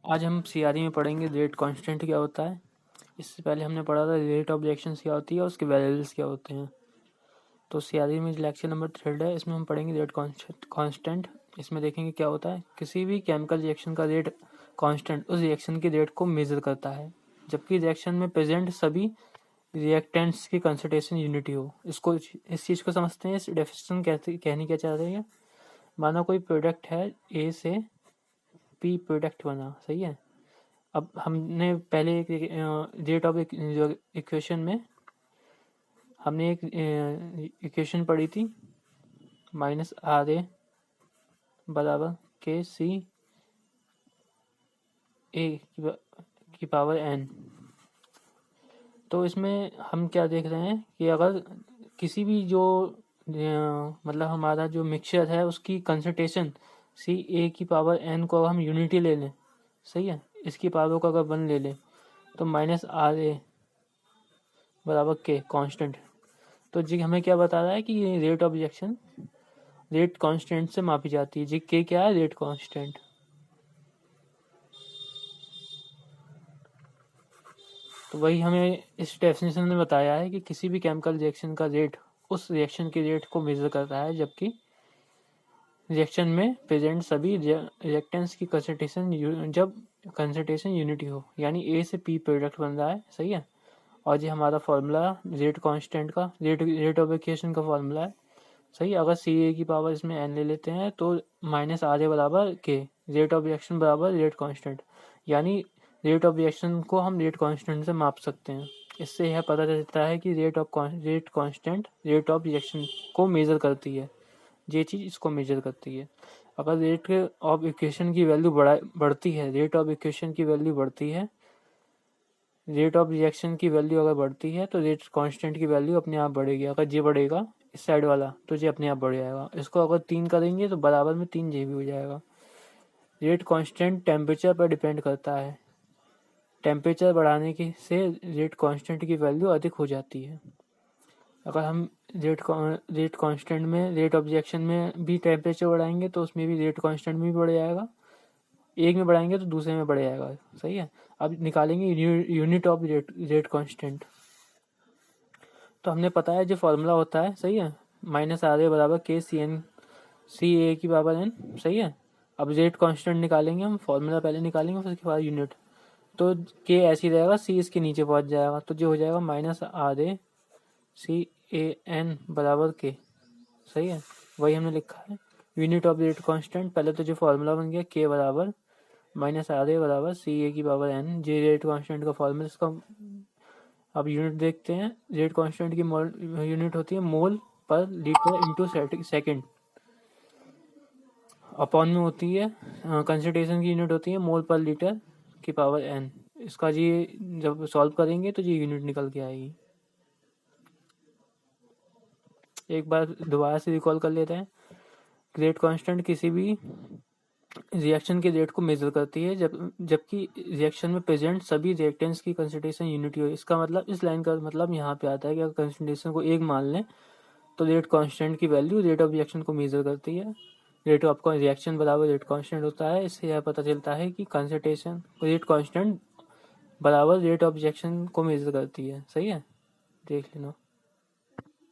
आज हम सीआरई में पढ़ेंगे रेट कांस्टेंट क्या होता है। इससे पहले हमने पढ़ा था रेट ऑफ रिएक्शंस क्या होती है और उसके वेरिएबल्स क्या होते हैं। तो सीआरई में लेक्चर नंबर 3 है, इसमें हम पढ़ेंगे रेट कांस्टेंट। इसमें देखेंगे क्या होता है। किसी भी केमिकल रिएक्शन का रेट कांस्टेंट उस रिएक्शन के रेट को मेजर करता है, जबकि रिएक्शन में प्रेजेंट सभी रिएक्टेंट्स की कंसंट्रेशन यूनिटी हो। इस चीज़ को समझते हैं। इस डेफिनेशन कहनी क्या चाह रही है। माना कोई प्रोडक्ट है, ए से पी प्रोडक्ट बना, सही है। अब हमने पहले एक रेट ऑफ इक्वेशन में हमने एक इक्वेशन पढ़ी थी, माइनस आर ए बराबर के सी ए की पावर एन। तो इसमें हम क्या देख रहे हैं कि अगर किसी भी जो मतलब हमारा जो मिक्सचर है उसकी कंसंट्रेशन सी ए की पावर एन को अगर हम यूनिटी ले लें, सही है, इसकी पावर को अगर 1 ले लें, तो माइनस आर ए बराबर के कांस्टेंट। तो जी हमें क्या बता रहा है कि ये rate of reaction rate constant से मापी जाती है। जी के क्या है, रेट कांस्टेंट। तो वही हमें इस डेफिनेशन में बताया है कि किसी भी केमिकल रिएक्शन का रेट उस रिएक्शन के रेट को मेजर करता है, जबकि रिएक्शन में प्रेजेंट सभी रिएक्टेंट्स की कंसंट्रेशन जब कंसंट्रेशन यूनिटी हो, यानी ए से पी प्रोडक्ट बन रहा है, सही है। और ये हमारा फॉर्मूला रेट कांस्टेंट का रेट ऑफ इक्वेशन का फॉर्मूला है, सही। अगर सी ए की पावर इसमें एन ले लेते हैं तो माइनस आर ए बराबर के, रेट ऑफ रिएक्शन बराबर रेट कांस्टेंट, यानी रेट ऑफ रिएक्शन को हम रेट कांस्टेंट से माप सकते हैं। इससे यह पता चलता है कि rate constant rate of reaction को मेजर करती है। ये चीज़ इसको मेजर करती है। अगर रेट ऑफ इक्वेशन की वैल्यू बढ़ती है, रेट ऑफ इक्वेशन की वैल्यू बढ़ती है, रेट ऑफ रिएक्शन की वैल्यू अगर बढ़ती है तो रेट कांस्टेंट की वैल्यू अपने आप बढ़ेगी। अगर ये बढ़ेगा इस साइड वाला तो ये अपने आप बढ़ जाएगा। इसको अगर 3 करेंगे तो बराबर में 3 ये भी हो जाएगा। रेट कांस्टेंट टेम्परेचर पर डिपेंड करता है। टेम्परेचर बढ़ाने की से रेट कांस्टेंट की वैल्यू अधिक हो जाती है। अगर हम रेट कांस्टेंट में रेट ऑफ रिएक्शन में भी टेम्परेचर बढ़ाएंगे तो उसमें भी रेट कांस्टेंट भी बढ़ जाएगा। एक में बढ़ाएंगे तो दूसरे में बढ़ जाएगा, सही है। अब निकालेंगे यूनिट ऑफ रेट कांस्टेंट। तो हमने पता है जो फॉर्मूला होता है, सही है, माइनस आर ए बराबर के सी एन सी ए की पावर एन, सही है। अब रेट कांस्टेंट निकालेंगे हम, फॉर्मूला पहले निकालेंगे फिर उसके बाद यूनिट। तो के ऐसी रहेगा, सी इसके नीचे पहुंच जाएगा, तो जो हो जाएगा minus R A C A N बराबर के, सही है। वही हमने लिखा है यूनिट ऑफ रेट कांस्टेंट। पहले तो जो फॉर्मूला बन गया के बराबर माइनस आर ए बराबर सी ए की पावर एन, जे रेट कांस्टेंट का फॉर्मूला। इसका अब यूनिट देखते हैं। रेट कांस्टेंट की यूनिट होती है मोल पर लीटर इंटू सेकेंड, अपॉन में होती है कंसंट्रेशन की यूनिट होती है मोल पर लीटर की पावर एन। इसका जी जब सॉल्व करेंगे तो ये यूनिट निकल के आएगी। एक बार दोबारा से रिकॉल कर लेते हैं। रेट कांस्टेंट किसी भी रिएक्शन के रेट को मेजर करती है, जबकि रिएक्शन में प्रेजेंट सभी रिएक्टेंट्स की कंसंट्रेशन यूनिटी हो। इसका मतलब, इस लाइन का मतलब यहाँ पे आता है कि अगर कंसंट्रेशन को 1 मान लें तो रेट कांस्टेंट की वैल्यू रेट ऑफ रिएक्शन को मेजर करती है। रेट ऑफ रिएक्शन बराबर रेट कांस्टेंट होता है। इससे यह पता चलता है कि कंसंट्रेशन रेट कांस्टेंट बराबर रेट ऑफ रिएक्शन को मेजर करती है, सही है। देख लेना।